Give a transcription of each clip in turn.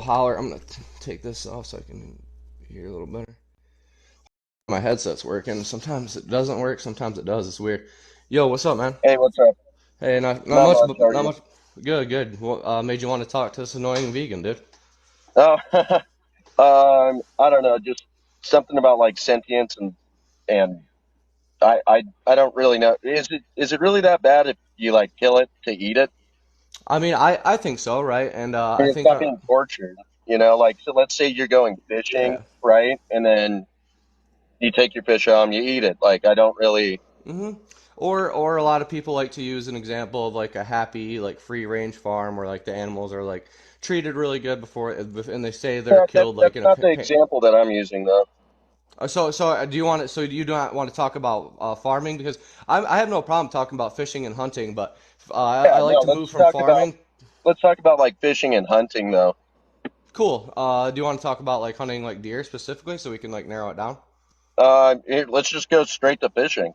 Holler. I'm gonna take this off so I can hear a little better. My headset's working. Sometimes it doesn't work. Sometimes it does. It's weird. Yo, what's up, man? Hey, what's up? Hey, not Not much, much, but how are not you? much. Good, good. What made you want to talk to this annoying vegan dude? Oh, I don't know, just something about like sentience and I don't really know. Is it really that bad if you like kill it to eat it? I mean, I think so, right? And I I mean, it's think not being tortured, like so let's say you're going fishing, yeah. right? And then you take your fish home, you eat it. Like I don't really. hmm or a lot of people like to use an example of like a happy like free range farm where like the animals are like treated really good before, and they say they're killed like That's in a not the example that I'm using though. Do you want it? So do you not want to talk about farming? Because I have no problem talking about fishing and hunting, but I Yeah, like no, to move from farming. let's talk about like fishing and hunting though. Cool. Do you want to talk about like hunting like deer specifically, so we can like narrow it down? Here, let's just go straight to fishing.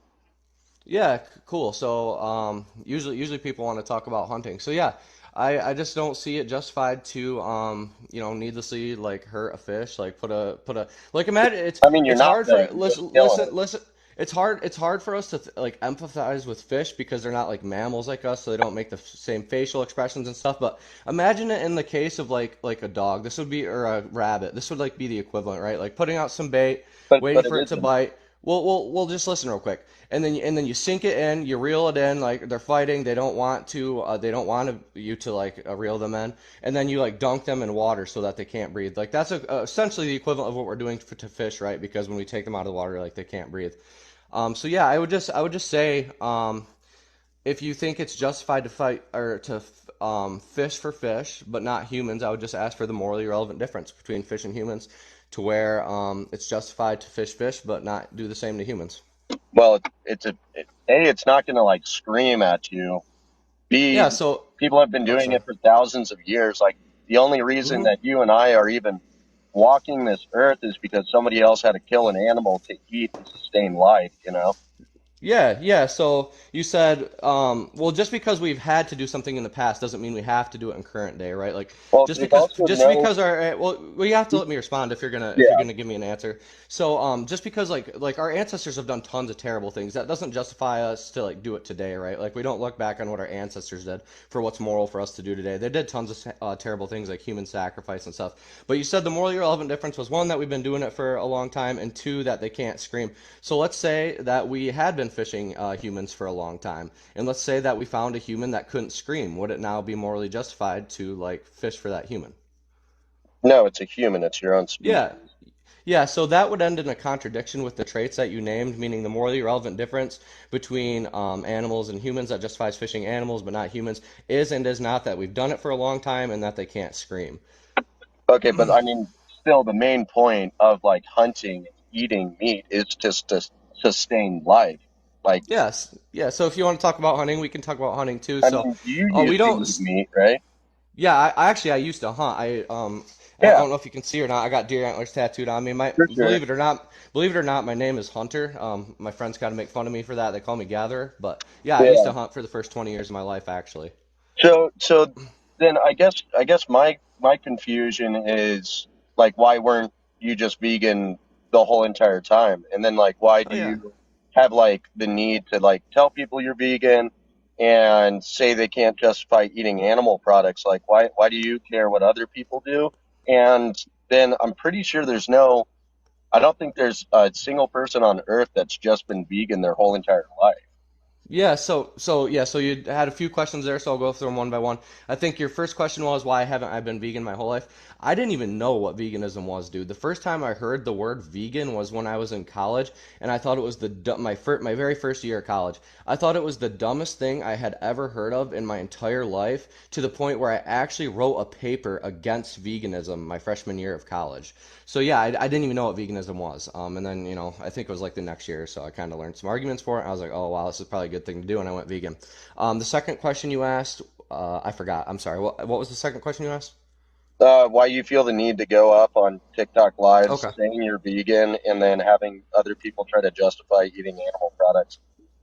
Yeah, cool. So usually people want to talk about hunting. So yeah, I just don't see it justified to needlessly like hurt a fish, like put a like imagine I mean, you're it's not hard though. for You're just killing it. listen. It's hard for us to like empathize with fish because they're not like mammals like us, so they don't make the same facial expressions and stuff. But imagine it in the case of like a dog. This would be or a rabbit. This would like be the equivalent, right? Like putting out some bait, waiting But it for it to isn't. bite. We'll just listen real quick, and then you sink it in, you reel it in, like they're fighting, they don't want you to like reel them in, and then you like dunk them in water so that they can't breathe. Like that's essentially the equivalent of what we're doing to fish, right? Because when we take them out of the water, like they can't breathe. So yeah, I would just say if you think it's justified to fight or to fish for fish, but not humans, I would just ask for the morally relevant difference between fish and humans, to where it's justified to fish, but not do the same to humans. Well, it's not going to like scream at you. B, Yeah. So, people have been oh, doing sorry. it for thousands of years. Like the only reason hmm that you and I are even walking this earth is because somebody else had to kill an animal to eat to sustain life, you know? Yeah, yeah. So you said, well, just because we've had to do something in the past doesn't mean we have to do it in current day, right? Like, Well, just there's because, also just no, because well, you have to let me respond if you're yeah, gonna give me an answer. So, just because like our ancestors have done tons of terrible things, that doesn't justify us to like do it today, right? Like, we don't look back on what our ancestors did for what's moral for us to do today. They did tons of terrible things like human sacrifice and stuff. But you said the morally relevant difference was one, that we've been doing it for a long time, and two, that they can't scream. So let's say that we had been fishing humans for a long time, and let's say that we found a human that couldn't scream. Would it now be morally justified to like fish for that human? no, it's a human, it's your own Yeah, species. yeah. So that would end in a contradiction with the traits that you named, meaning the morally relevant difference between animals and humans that justifies fishing animals but not humans is and is not that we've done it for a long time and that they can't scream. Okay, but I mean, still, the main point of like hunting and eating meat is just to sustain life. Like, Yes, yeah. So if you want to talk about hunting, we can talk about hunting too. I So, mean, you we used to don't. eat meat, right? Yeah, I used to hunt. I Yeah, don't know if you can see or not. I got deer antlers tattooed on me. My for sure. believe it or not, my name is Hunter. My friends kind of make fun of me for that. They call me Gatherer. But yeah, I used Yeah. to hunt for the first 20 years of my life, actually. So then I guess my confusion is like why weren't you just vegan the whole entire time? And then like why Oh do yeah. you have like the need to like tell people you're vegan and say they can't justify eating animal products? Like why do you care what other people do? And then I'm pretty sure I don't think there's a single person on earth that's just been vegan their whole entire life. Yeah, so you had a few questions there, so I'll go through them one by one. I think your first question was why haven't I been vegan my whole life? I didn't even know what veganism was, dude. The first time I heard the word vegan was when I was in college, and I thought it was my very first year of college. I thought it was the dumbest thing I had ever heard of in my entire life, to the point where I actually wrote a paper against veganism my freshman year of college. So yeah, I didn't even know what veganism was. And then I think it was like the next year, so I kind of learned some arguments for it. I was like, oh wow, this is probably a good thing to do, and I went vegan. The second question you asked, I forgot. I'm sorry. What was the second question you asked? Why you feel the need to go up on TikTok lives Okay. saying you're vegan and then having other people try to justify eating animal products.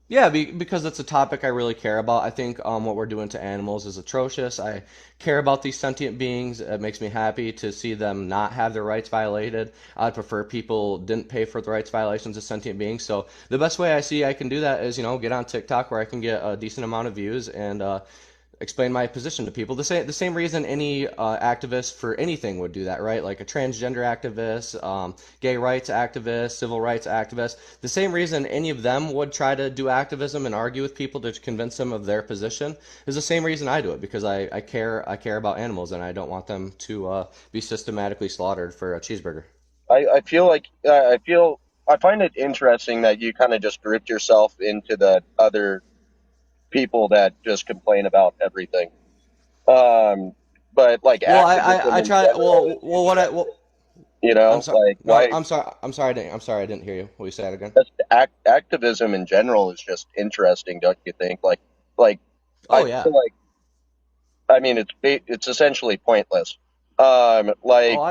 Yeah, because it's a topic I really care about. I think what we're doing to animals is atrocious. I care about these sentient beings. It makes me happy to see them not have their rights violated. I'd prefer people didn't pay for the rights violations of sentient beings. So the best way I see I can do that is, get on TikTok where I can get a decent amount of views and explain my position to people. The same reason any activist for anything would do that, right? Like a transgender activist, gay rights activist, civil rights activist. The same reason any of them would try to do activism and argue with people to convince them of their position is the same reason I do it because I care about animals and I don't want them to be systematically slaughtered for a cheeseburger. I feel like I find it interesting that you kind of just grouped yourself into the other people that just complain about everything. Um, but like Well, I activism in try. general Well, is what I just, well, I'm sorry. like No, why I'm sorry. I'm sorry. I didn't hear you. Will you say that again? just activism in general is just interesting, don't you think? Like Oh I yeah. feel like I mean it's essentially pointless. Oh, Like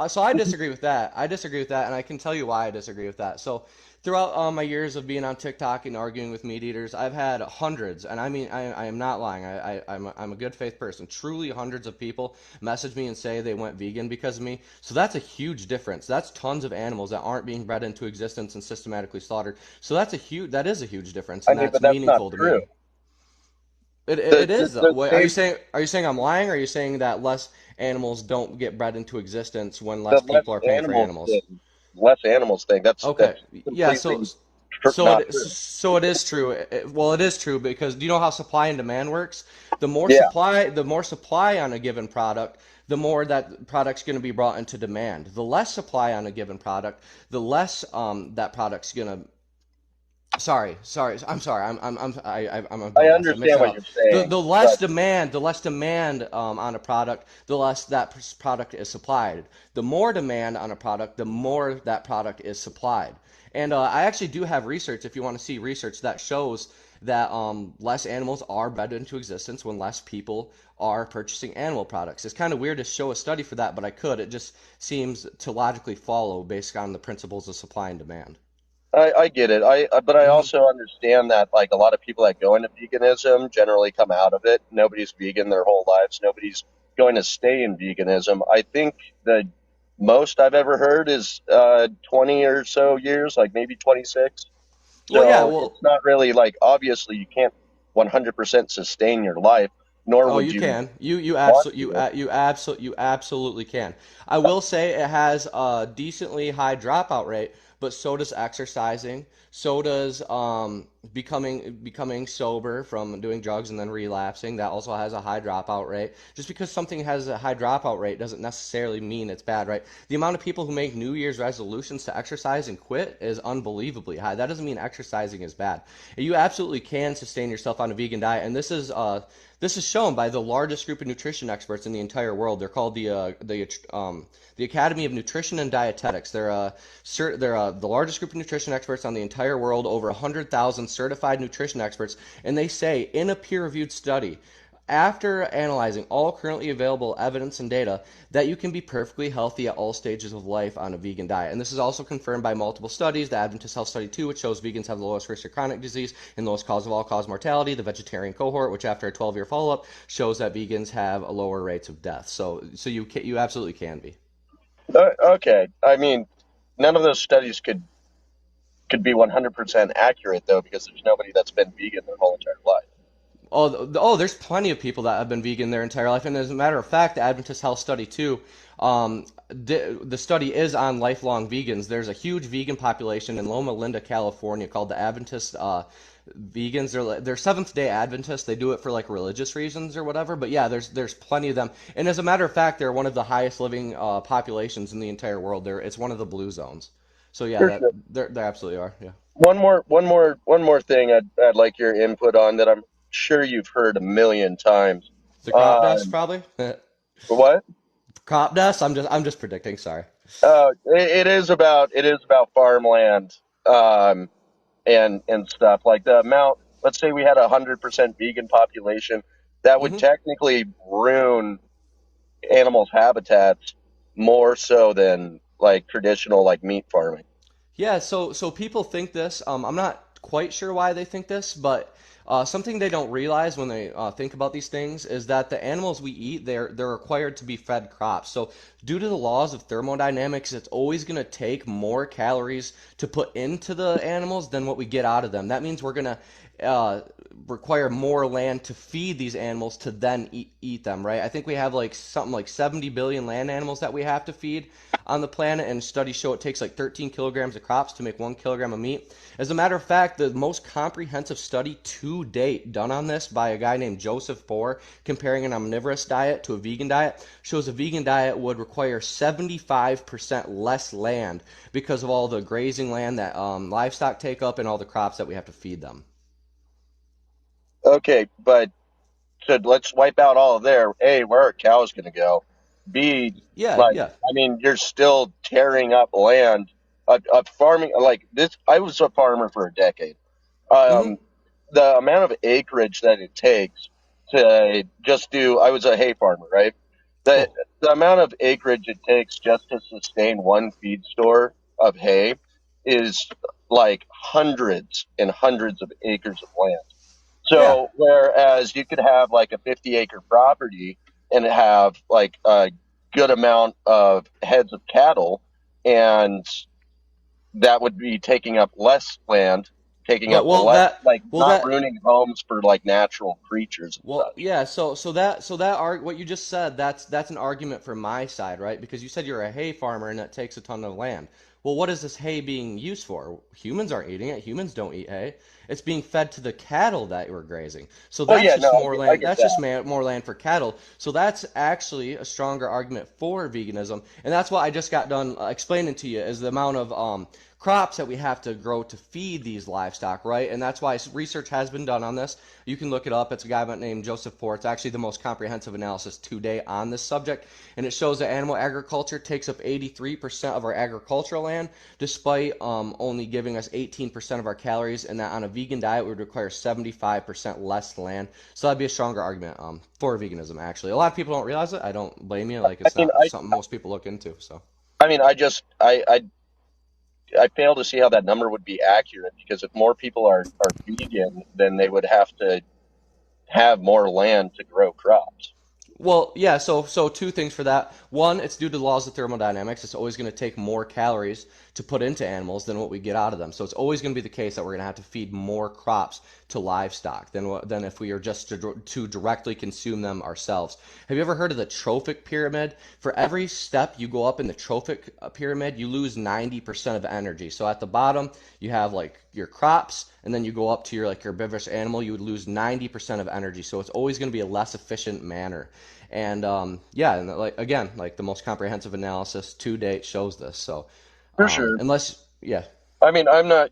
so I disagree with that. I disagree with that, and I can tell you why I disagree with that. So, throughout my years of being on TikTok and arguing with meat eaters, I've had hundreds, and I mean, I am not lying. I'm a good faith person. Truly, hundreds of people message me and say they went vegan because of me. So that's a huge difference. That's tons of animals that aren't being bred into existence and systematically slaughtered. So that is a huge difference, I and mean, that's but that's not meaningful to true. me. It The is though. the Wait, same are you saying I'm lying? Or are you saying that less animals don't get bred into existence when the less people are paying for animals? less animals thing. Okay. That's Yeah, so completely so not it true. so it is true. Well, it is true because do you know how supply and demand works? Yeah, The more supply on a given product, the more that product's going to be brought into demand. The less supply on a given product, the less that product's going to sorry. I'm sorry. I'm a I dumbass. I mixed understand it what up. you're saying, but The less demand on a product, the less that product is supplied. The more demand on a product, the more that product is supplied. And I actually do have research, if you want to see research, that shows that less animals are bred into existence when less people are purchasing animal products. It's kind of weird to show a study for that, but I could. It just seems to logically follow based on the principles of supply and demand. I get it. But I Hmm. also understand that like a lot of people that go into veganism generally come out of it. Nobody's vegan their whole lives. Nobody's going to stay in veganism. I think the most I've ever heard is 20 or so years, like maybe 26. Well, yeah, So well, it's not really like obviously you can't 100% sustain your life, nor oh, would you you can. want to. You absolutely can. I will say it has a decently high dropout rate, but so does exercising. So does becoming sober from doing drugs and then relapsing. That also has a high dropout rate. Just because something has a high dropout rate doesn't necessarily mean it's bad, right? The amount of people who make New Year's resolutions to exercise and quit is unbelievably high. That doesn't mean exercising is bad. You absolutely can sustain yourself on a vegan diet, and this is shown by the largest group of nutrition experts in the entire world. They're called the Academy of Nutrition and Dietetics. They're the largest group of nutrition experts on the entire world, over 100,000 certified nutrition experts, and they say in a peer-reviewed study, after analyzing all currently available evidence and data, that you can be perfectly healthy at all stages of life on a vegan diet. And this is also confirmed by multiple studies. The Adventist Health Study 2, which shows vegans have the lowest risk of chronic disease and lowest cause of all-cause mortality. The vegetarian cohort, which after a 12-year follow-up shows that vegans have a lower rates of death. So you absolutely can be. Okay. I mean, none of those studies could be 100% accurate though because there's nobody that's been vegan their whole entire life. There's plenty of people that have been vegan their entire life, and as a matter of fact, the Adventist Health Study too, the study is on lifelong vegans. There's a huge vegan population in Loma Linda, California, called the Adventist vegans. They're Seventh Day Adventists. They do it for like religious reasons or whatever. But yeah, there's plenty of them, and as a matter of fact, they're one of the highest living populations in the entire world. It's one of the blue zones. So yeah, For that sure. they absolutely are. Yeah. One more thing I'd like your input on that I'm sure you've heard a million times. The crop dust Um, probably. what? Crop dust. I'm just predicting. Sorry. It is about farmland um, and stuff like the amount. Let's say we had 100% vegan population, that would Hmm. technically ruin animals' habitats more so than like traditional like meat farming. Yeah, so people think this. I'm not quite sure why they think this, but something they don't realize when they think about these things is that the animals we eat, they're required to be fed crops. So due to the laws of thermodynamics, it's always going to take more calories to put into the animals than what we get out of them. That means we're going to require more land to feed these animals to then eat them, right? I think we have like something like 70 billion land animals that we have to feed on the planet, and studies show it takes like 13 kilograms of crops to make 1 kilogram of meat. As a matter of fact, the most comprehensive study to date done on this by a guy named Joseph Poore, comparing an omnivorous diet to a vegan diet, shows a vegan diet would require 75% less land because of all the grazing land that livestock take up and all the crops that we have to feed them. Okay, but so let's wipe out all of there. A, where are cows going to go? B, Yeah, like, yeah. I mean, you're still tearing up land. Farming, like this, I was a farmer for a decade. Hmm. Um, the amount of acreage that it takes to just do, I was a hay farmer, right? The, Cool. the amount of acreage it takes just to sustain one feed store of hay is like hundreds and hundreds of acres of land. Yeah. So whereas you could have like a 50-acre property and have like a good amount of heads of cattle, and that would be taking up less land, taking Well, up well less, that like well not that ruining homes for like natural creatures and Well, such. yeah, so that what you just said, that's an argument for my side, right? Because you said you're a hay farmer and that takes a ton of land. Well, what is this hay being used for? Humans aren't eating it. Humans don't eat hay. It's being fed to the cattle that we're grazing. So Oh that's yeah, no, just more I land. get That's just that. more land for cattle. So that's actually a stronger argument for veganism, and that's what I just got done explaining to you is the amount of crops that we have to grow to feed these livestock, right? And that's why research has been done on this. You can look it up. It's a guy named Joseph Poore. It's actually the most comprehensive analysis to date on this subject, and it shows that animal agriculture takes up 83% of our agricultural land, despite only giving us 18% of our calories, and that on a vegan diet we would require 75% less land. So that'd be a stronger argument for veganism. Actually, a lot of people don't realize it. I don't blame you. Like I it's mean, not something most people look into. So. I mean, I fail to see how that number would be accurate because if more people are vegan, then they would have to have more land to grow crops. Well, yeah, so two things for that. One, it's due to the laws of thermodynamics. It's always going to take more calories to put into animals than what we get out of them. So it's always going to be the case that we're going to have to feed more crops to livestock than if we are just to directly consume them ourselves. Have you ever heard of the trophic pyramid? For every step you go up in the trophic pyramid, you lose 90% of energy. So at the bottom, you have like your crops, and then you go up to your like herbivorous animal, you would lose 90% of energy. So it's always going to be a less efficient manner. And yeah, and like again, like the most comprehensive analysis to date shows this. So For sure. unless, yeah, I mean, I'm not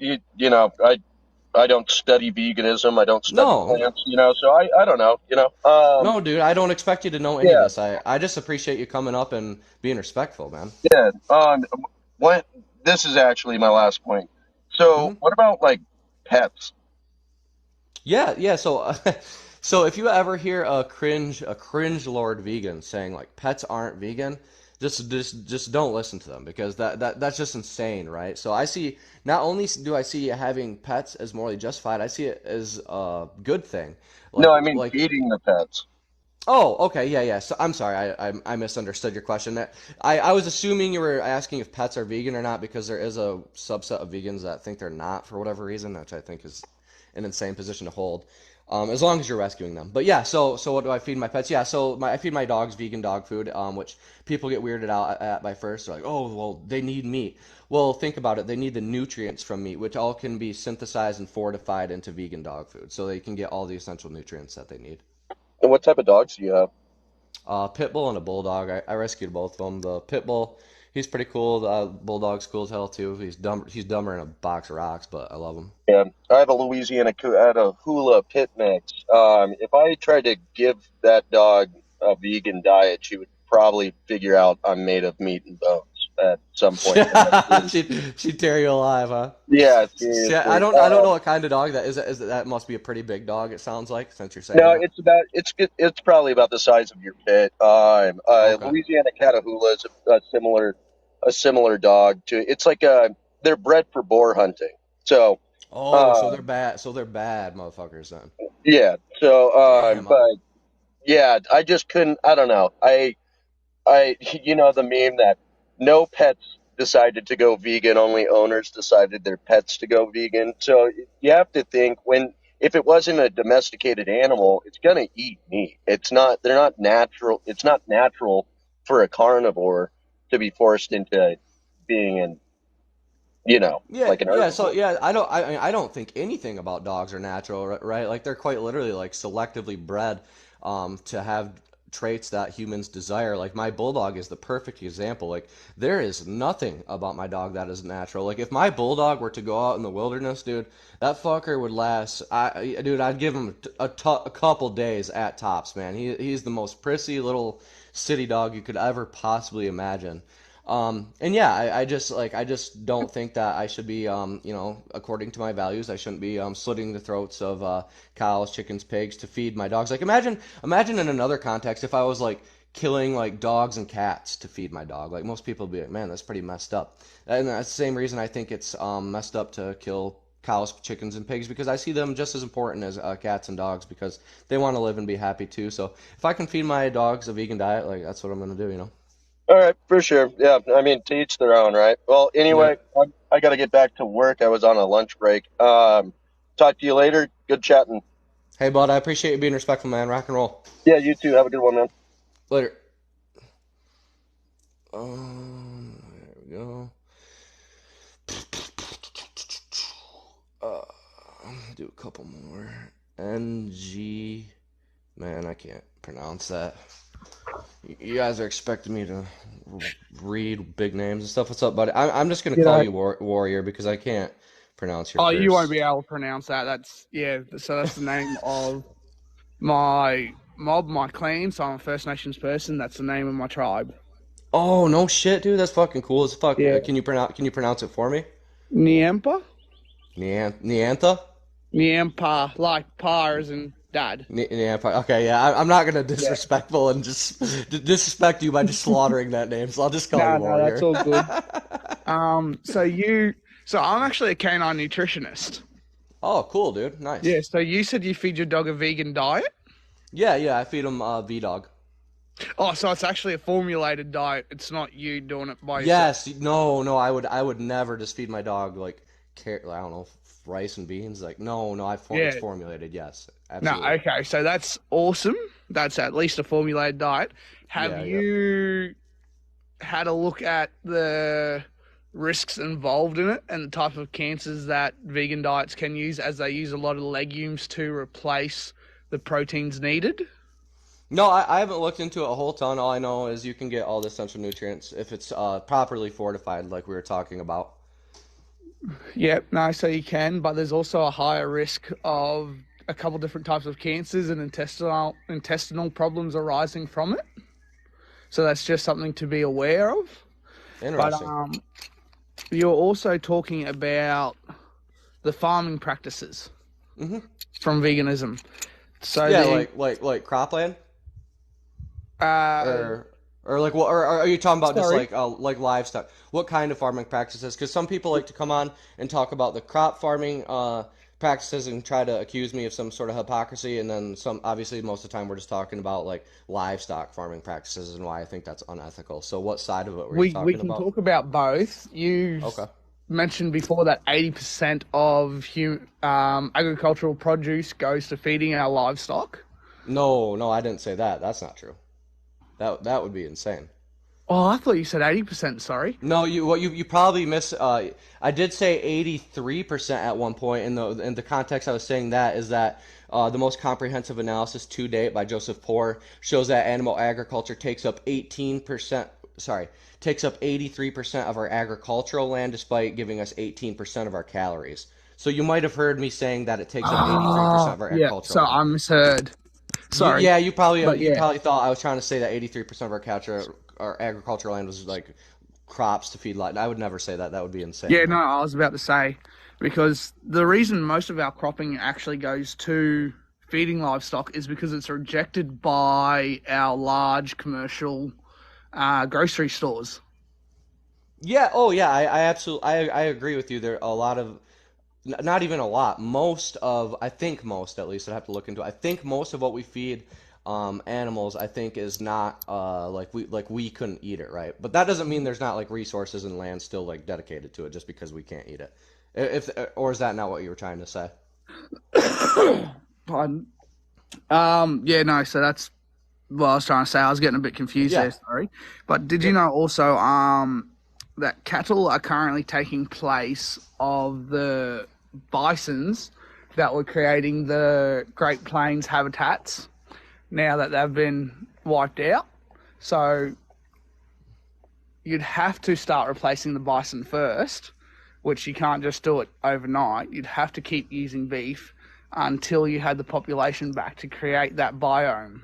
I don't study veganism. I don't study no, plants. So I don't know. no, dude, I don't expect you to know any of Yeah, this. I just appreciate you coming up and being respectful, man. yeah. What this is actually my last point. So Hmm. what about like pets? Yeah, yeah. So, so if you ever hear a cringe lord vegan saying like pets aren't vegan, just don't listen to them because that's just insane, right? So I see not only do I see having pets as morally justified, I see it as a good thing. No, Like I mean like feeding the pets. oh, okay, yeah, yeah. So I'm sorry, I misunderstood your question. I was assuming you were asking if pets are vegan or not because there is a subset of vegans that think they're not for whatever reason, which I think is an insane position to hold. As long as you're rescuing them. But yeah, so what do I feed my pets? Yeah, so I feed my dogs vegan dog food, which people get weirded out at by first. They're like, oh, well, they need meat. Well, think about it. They need the nutrients from meat, which all can be synthesized and fortified into vegan dog food, so they can get all the essential nutrients that they need. And what type of dogs do you have? Pit bull and a bulldog. I rescued both of them. The pit bull, he's pretty cool. The bulldog's cool as hell too. He's dumb. He's dumber than a box of rocks, but I love him. And I have a Louisiana Hula pit mix. If I tried to give that dog a vegan diet, she would probably figure out I'm made of meat and bones at some point in the next week. She'd tear you alive, huh? Yeah, See, I seriously. don't I don't know what kind of dog that is. That must be a pretty big dog. It sounds like since you're saying No, that. it's probably about the size of your pit. Okay. Louisiana Catahoula is a similar dog to. It's like they're bred for boar hunting. So Oh, so Uh, they're bad. So they're bad motherfuckers then. yeah. So, Damn. but yeah, I just couldn't. I don't know. The meme that no pets decided to go vegan, only owners decided their pets to go vegan. So you have to think when if it wasn't a domesticated animal, it's gonna eat meat. It's not. They're not natural. It's not natural for a carnivore to be forced into being Yeah, like an yeah. So herbivore. yeah, I don't think anything about dogs are natural, right? Like they're quite literally like selectively bred, to have traits that humans desire. Like my bulldog is the perfect example. Like there is nothing about my dog that is natural. Like if my bulldog were to go out in the wilderness, dude, that fucker would last. Dude, I'd give him a couple days at tops, man. He's the most prissy little city dog you could ever possibly imagine. And yeah, I just don't think that I should be, according to my values, I shouldn't be slitting the throats of cows, chickens, pigs to feed my dogs. Like imagine in another context if I was like killing like dogs and cats to feed my dog. Like most people would be like, man, that's pretty messed up. And that's the same reason I think it's messed up to kill cows, chickens, and pigs because I see them just as important as cats and dogs because they want to live and be happy too. So if I can feed my dogs a vegan diet, like that's what I'm gonna do, you know? All right, for sure. Yeah, I mean, to each their own, right? Well, Yeah. anyway, I got to get back to work. I was on a lunch break. Talk to you later. Good chatting. Hey, bud, I appreciate you being respectful, man. Rock and roll. Yeah, you too. Have a good one, man. Later. There we go. Uh, do a couple more. NG. Man, I can't pronounce that. You guys are expecting me to read big names and stuff. What's up, buddy? I'm just gonna You call know, you Warrior because I can't pronounce your oh, you won't first. be able to pronounce that. That's yeah. So that's the name of my mob, my clan. So I'm a First Nations person. That's the name of my tribe. Oh no shit, dude. That's fucking cool as fuck. Yeah, Can you pronounce it for me? Niempa, Neantha? Niempa, like pa as in dad. Yeah, okay, yeah. I'm not gonna Yeah. disrespectful and just disrespect you by just slaughtering that name, so I'll just call you No, no, that's Warrior. all good. So I'm actually a canine nutritionist. Oh, cool, dude. Nice. Yeah. So you said you feed your dog a vegan diet. Yeah, yeah. I feed him V-Dog. Oh, so it's actually a formulated diet. It's not you doing it by yourself. Yes. No, no. I would never just feed my dog like I don't know, rice and beans. Like, no, no. It's Yeah. formulated. Yes, No, absolutely. okay, so that's awesome. That's at least a formulated diet. Have Yeah, yeah. you had a look at the risks involved in it and the type of cancers that vegan diets can use as they use a lot of legumes to replace the proteins needed? No, I haven't looked into it a whole ton. All I know is you can get all the essential nutrients if it's properly fortified, like we were talking about. Yep, no, so you can, but there's also a higher risk of a couple different types of cancers and intestinal problems arising from it. So that's just something to be aware of. But Interesting. you're also talking about the farming practices Hmm. from veganism. So Yeah, the like cropland. uh, Or like what? Or are you talking about just sorry, like livestock? What kind of farming practices? Because some people like to come on and talk about the crop farming practices and try to accuse me of some sort of hypocrisy, and then some. Obviously, most of the time we're just talking about like livestock farming practices and why I think that's unethical. So, what side of it were you we talking can about? talk about both. You Okay. mentioned before that 80% of agricultural produce goes to feeding our livestock. No, no, I didn't say that. That's not true. That would be insane. Oh, I thought you said 80%. Sorry. No, you probably miss. I did say 83% at one point. In the context I was saying that is that the most comprehensive analysis to date by Joseph Poor shows that animal agriculture takes up 18%. Sorry, takes up 83% of our agricultural land, despite giving us 18% of our calories. So you might have heard me saying that it takes up 83% Ah, of our yeah. agricultural So land. I misheard. Sorry, Yeah, you probably but you yeah, probably thought I was trying to say that 83% of our agricultural land was like crops to feed light. I would never say that. That would be insane. yeah. No, No. I was about to say because the reason most of our cropping actually goes to feeding livestock is because it's rejected by our large commercial grocery stores. Yeah. Oh, yeah. I absolutely. I agree with you. There are a lot of. not even a lot. I think most, at least, I'd have to look into it. I think most of what we feed animals, I think, is not we couldn't eat it, right? But that doesn't mean there's not like resources and land still like dedicated to it just because we can't eat it. If or is that not what you were trying to say? Pardon. Yeah, no. So that's what I was trying to say. I was getting a bit confused Yeah. there. Sorry, but did you know also that cattle are currently taking place of the bisons that were creating the Great Plains habitats now that they've been wiped out. So you'd have to start replacing the bison first, which you can't just do it overnight. You'd have to keep using beef until you had the population back to create that biome.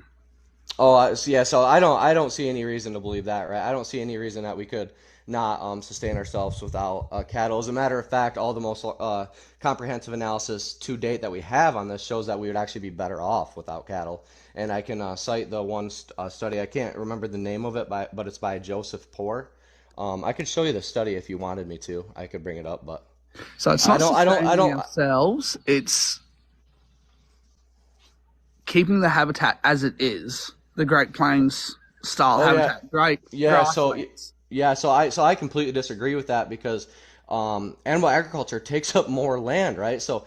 Oh, yeah. So I don't see any reason to believe that, right? I don't see any reason that we could not sustain ourselves without cattle. As a matter of fact, all the most comprehensive analysis to date that we have on this shows that we would actually be better off without cattle. And I can cite the one study. I can't remember the name of it, but it's by Joseph Poor. I could show you the study if you wanted me to. I could bring it up, but So it's not I sustaining don't. ourselves, it's keeping the habitat as it is, the Great Plains style Oh yeah, habitat. Great yeah. grasslands. So I completely disagree with that because animal agriculture takes up more land, right? So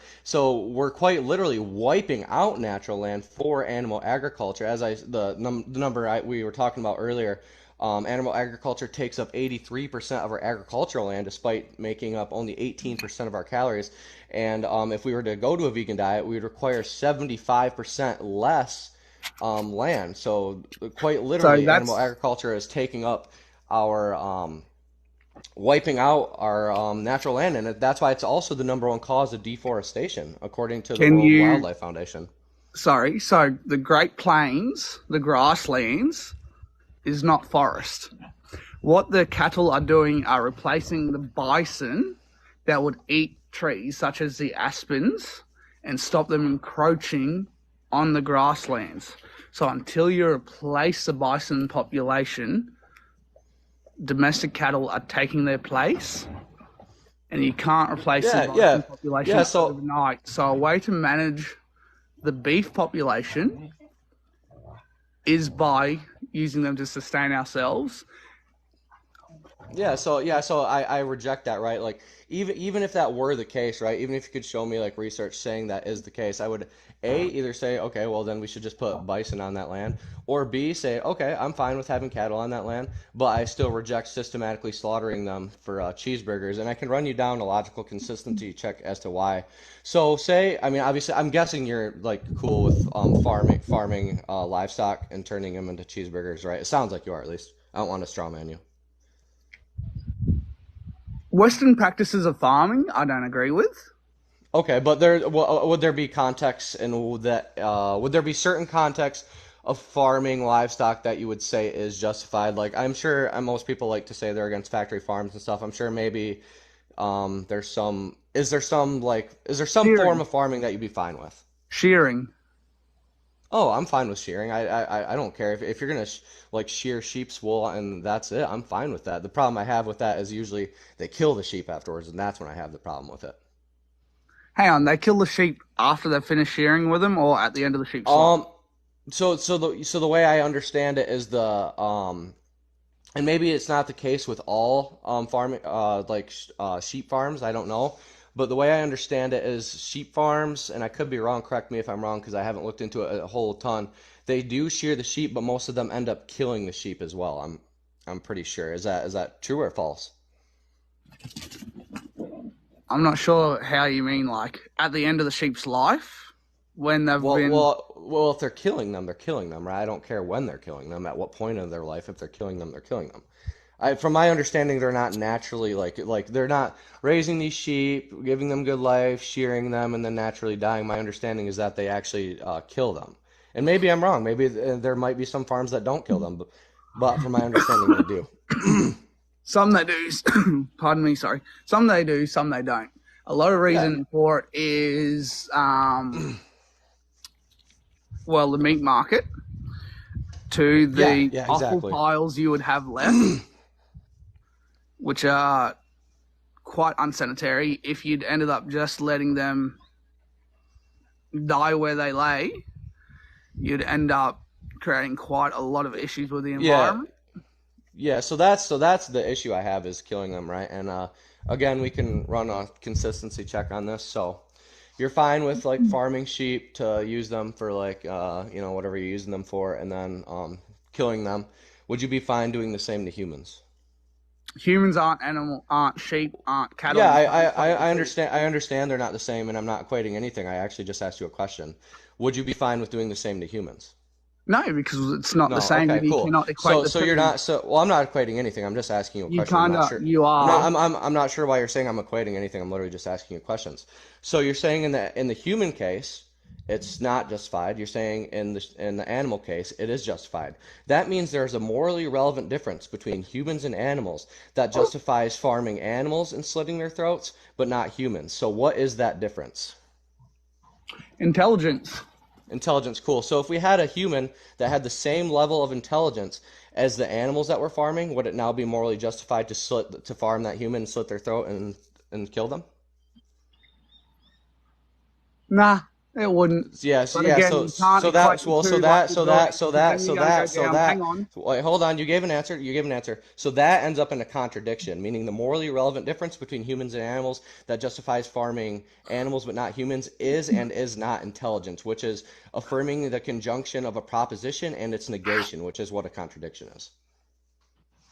we're quite literally wiping out natural land for animal agriculture. As the number we were talking about earlier, animal agriculture takes up 83% of our agricultural land, despite making up only 18% of our calories. And if we were to go to a vegan diet, we would require 75% less land. So quite So literally, animal that's agriculture is taking up our wiping out our natural land, and that's why it's also the number one cause of deforestation, according to the can World you Wildlife Foundation. sorry, so the Great Plains, the grasslands, is not forest. What the cattle are doing are replacing the bison that would eat trees such as the aspens and stop them encroaching on the grasslands. So until you replace the bison population, domestic cattle are taking their place, and you can't replace the Yeah, bison yeah, population yeah. So overnight. So a way to manage the beef population is by using them to sustain ourselves. so I reject that, right? Like even if that were the case, right? Even if you could show me like research saying that is the case, I would either say, okay, well then we should just put bison on that land, or B, say, okay, I'm fine with having cattle on that land, but I still reject systematically slaughtering them for cheeseburgers. And I can run you down a logical consistency check as to why. So say, I mean, obviously, I'm guessing you're like cool with farming livestock and turning them into cheeseburgers, right? It sounds like you are, at least. I don't want to straw man you. Western practices of farming, I don't agree with. Okay, but would there be context, and would there be certain context of farming livestock that you would say is justified? Like I'm sure most people like to say they're against factory farms and stuff. I'm sure maybe there's some is there some form Shearing. of farming that you'd be fine with? Shearing. Oh, I'm fine with shearing. I don't care if you're gonna like shear sheep's wool and that's it. I'm fine with that. The problem I have with that is usually they kill the sheep afterwards, and that's when I have the problem with it. Hang on, they kill the sheep after they've finished shearing with them or at the end of the sheep's life? Um, so the way I understand it is and maybe it's not the case with all farming sheep farms. I don't know, but the way I understand it is sheep farms, and I could be wrong. Correct me if I'm wrong because I haven't looked into it a whole ton. They do shear the sheep, but most of them end up killing the sheep as well. I'm pretty sure. Is that true or false? I'm not sure how you mean, like, at the end of the sheep's life, when they've Well, been. well, well. If they're killing them, right? I don't care when they're killing them, at what point of their life. If they're killing them, they're killing them. From my understanding, they're not naturally like they're not raising these sheep, giving them good life, shearing them, and then naturally dying. My understanding is that they actually kill them. And maybe I'm wrong. Maybe there might be some farms that don't kill them, but from my understanding, they do. Some they do, pardon me, sorry. Some they do, some they don't. A lot of Yeah, reason for it is, well, the meat market, to yeah, the yeah, offal exactly. piles you would have left, which are quite unsanitary. If you'd ended up just letting them die where they lay, you'd end up creating quite a lot of issues with the Yeah, environment. yeah. So that's the issue I have is killing them, right? And again, we can run a consistency check on this. So you're fine with like farming sheep to use them for like whatever you're using them for, and then killing them. Would you be fine doing the same to humans? Humans aren't sheep, aren't cattle. Yeah, You I, can't I, equate the I two. understand. I understand they're not the same, and I'm not equating anything. I actually just asked you a question. Would you be fine with doing the same to humans? No, because it's not the No. same, Okay, and you cool. cannot equate So, the so you're two. not. So, well, I'm not equating anything. I'm just asking you a You question. I'm kind not of, sure. you I'm not. are. I'm not sure why you're saying I'm equating anything. I'm literally just asking you questions. So you're saying in the human case, it's not justified. You're saying in the animal case, it is justified. That means there's a morally relevant difference between humans and animals that justifies farming animals and slitting their throats, but not humans. So what is that difference? Intelligence. Intelligence, cool. So if we had a human that had the same level of intelligence as the animals that we're farming, would it now be morally justified to farm that human and slit their throat and kill them? Nah, it wouldn't. Yes, But yeah. again, So you can't so that equate the well, so two like that you're so that doing, so because that then you're so going to go that so down. Hang that. on. Wait, hold on. You gave an answer. You gave an answer. So that ends up in a contradiction, meaning the morally relevant difference between humans and animals that justifies farming animals but not humans is and is not intelligence, which is affirming the conjunction of a proposition and its negation, which is what a contradiction is.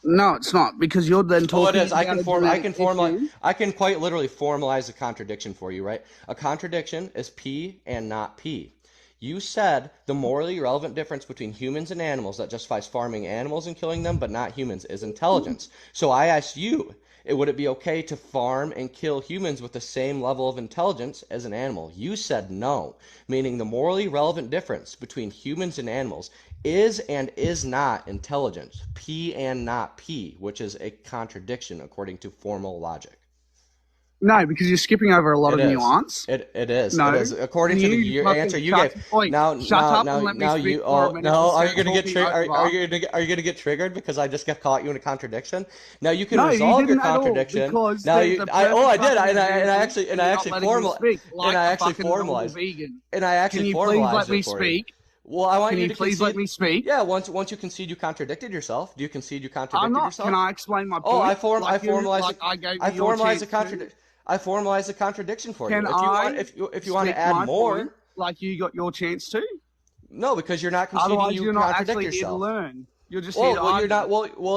No, it's not, because you're then Oh, it is. talking about a I genetic can formalize. issue. I can quite literally formalize a contradiction for you, right? A contradiction is P and not P. You said the morally relevant difference between humans and animals that justifies farming animals and killing them, but not humans, is intelligence. So I asked you, would it be okay to farm and kill humans with the same level of intelligence as an animal? You said no, meaning the morally relevant difference between humans and animals is and is not intelligence. P and not P, which is a contradiction according to formal logic. No, because you're skipping over a lot It of is. nuance. It is. It No, is. According can to the you answer fucking you gave. shut up and let me Now speak you. for a Oh minute no! Are instead you of gonna get talking triggered? Are over? are you gonna get triggered because I just got caught you in a contradiction? Now you can No, you resolve your didn't at all, contradiction. because Now there's you. a I. Oh, perfect I did. fucking example, And and I you're not actually letting me formal. speak And like I a actually fucking normal formalized. vegan. And I Can actually you please let formalized it me for you. speak? Well, I want Can you you to please let concede. me speak? Yeah. Once you concede, you contradicted yourself. Do you concede you I'm contradicted not. Can yourself? I explain my Oh, point? I Like I gave I you your formalized a chance to. I formalized a contradiction for you. Can I If you want to speak add my point more, like you got your chance to? no, because you're not conceding Otherwise, you you're not contradict actually here to yourself. learn. You're just here to You're argue. not.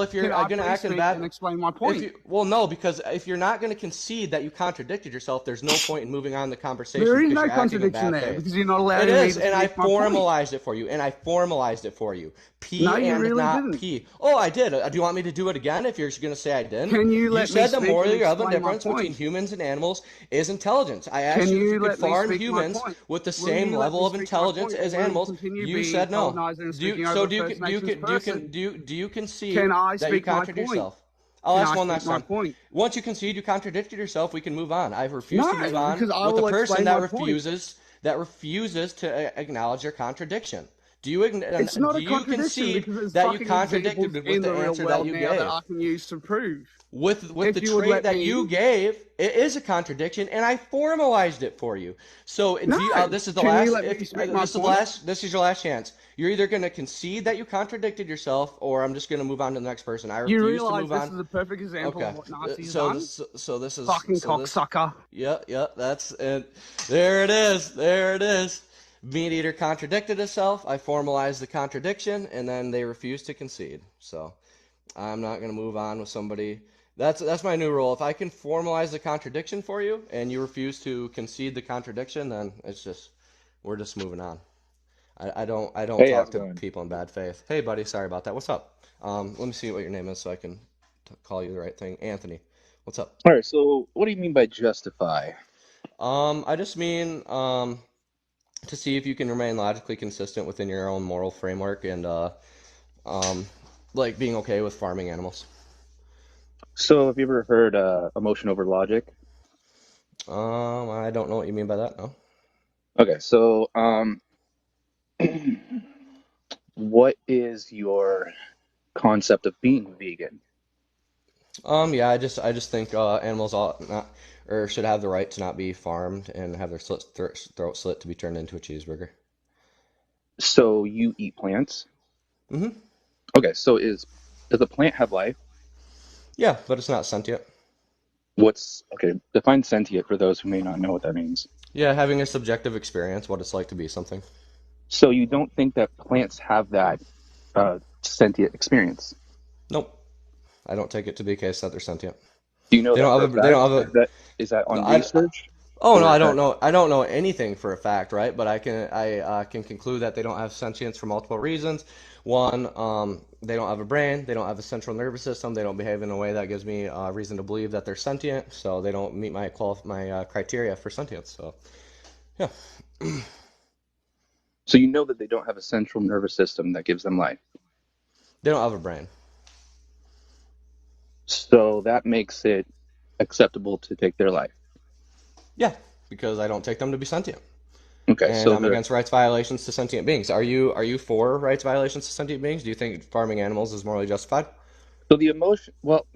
If Can you're I gonna please act in speak and bad, explain my if point? you no, because if you're not gonna concede that you contradicted yourself, there's no point in moving on the conversation There is because no you're acting in contradiction bad there, faith. because you're not It allowing me is, to and I speak my point. formalized it for you, and I formalized it for you. No, P you and really not didn't. P. Oh, I did. Do you want me to do it again if you're gonna say I didn't? Can you You let me said the speak and morally relevant explain my difference between point? humans and animals is intelligence. I asked Can you if you you could let me farm speak my humans point? with the Will same you let level me of speak my intelligence point, as or will you animals. continue You being a said no. colonizer and Do you, speaking so over a First Nations person? do you concede Can I that you speak my contradict point? yourself? I'll Can ask I one speak last my time. point? Once you concede you contradicted yourself, we can move on. I refuse No, to move on because I with a will person explain that my point. refuses to acknowledge your contradiction. It's not Do a you contradiction, concede because there's that you fucking examples contradicted with in the the real answer that world you now that gave? I can use to prove. With the If you would trait let that you me. gave, it is a contradiction, and I formalized it for you. So No, do you, this is the can you last. let me If speak my this is the point? last, this is your last chance. You're either going to concede that you contradicted yourself, or I'm just going to move on to the next person. I You refuse to realize move this on. is a perfect example of Okay. what Nazis So done? this so this is Fucking so this. cocksucker. Yeah. That's it. There it is. There it is. Meat Eater contradicted himself. I formalized the contradiction, and then they refused to concede. So I'm not going to move on with somebody. That's my new rule. If I can formalize the contradiction for you, and you refuse to concede the contradiction, then we're just moving on. I don't Hey, talk how's it to going? people in bad faith. Hey, buddy, sorry about that. What's up? Let me see what your name is so I can call you the right thing. Anthony, what's up? All right, so what do you mean by justify? I just mean to see if you can remain logically consistent within your own moral framework and um, like being okay with farming animals. So have you ever heard emotion over logic? I don't know what you mean by that. No. Okay, so what is your concept of being vegan? Yeah, I just think animals ought not or should have the right to not be farmed and have their throat slit to be turned into a cheeseburger. So you eat plants? Hmm. Okay, so does a plant have life? Yeah, but it's not sentient. Okay, define sentient for those who may not know what that means. Yeah, having a subjective experience, what it's like to be something. So you don't think that plants have that sentient experience? Nope, I don't take it to be a case that they're sentient. Do you know They that for a don't have a. They fact? don't have a. Is that on I, research, oh no, or I is don't that know. I don't know anything for a fact, right? But I can conclude that they don't have sentience for multiple reasons. One, they don't have a brain. They don't have a central nervous system. They don't behave in a way that gives me reason to believe that they're sentient. So they don't meet my criteria for sentience. So yeah, so you know that they don't have a central nervous system that gives them life? they don't have a brain. So that makes it acceptable to take their life. Yeah, because I don't take them to be sentient, Okay, and so I'm against rights violations to sentient beings. Are you for rights violations to sentient beings? Do you think farming animals is morally justified? the emotion. Well,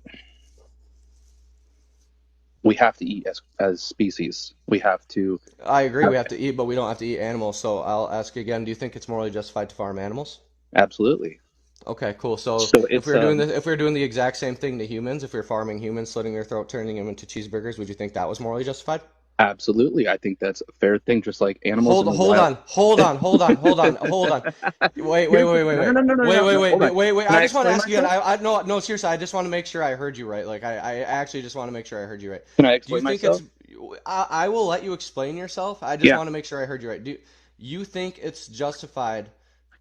we have to eat as species. We have to. I agree. Have, We have to eat, but we don't have to eat animals. So I'll ask you again. Do you think it's morally justified to farm animals? absolutely. Okay, cool. So So if it's we were doing this, if we were doing the exact same thing to humans, if we were farming humans, slitting their throat, turning them into cheeseburgers, would you think that was morally justified? absolutely. I think that's a fair thing. Just like animals Hold, in the hold wild. on, hold on, hold on, hold on, hold on. Wait, wait, wait, wait, No, no, wait, no, no, no, wait, no, wait, no. wait, Hold wait, on. wait, wait. Can I I just want to explain ask you again. myself? No, no, seriously. I just want to make sure I heard you right. Like, I actually just want to make sure I heard you right. Can I Do you explain think myself? it's? I will let you explain yourself. I just Yeah. want to make sure I heard you right. Do you think it's justified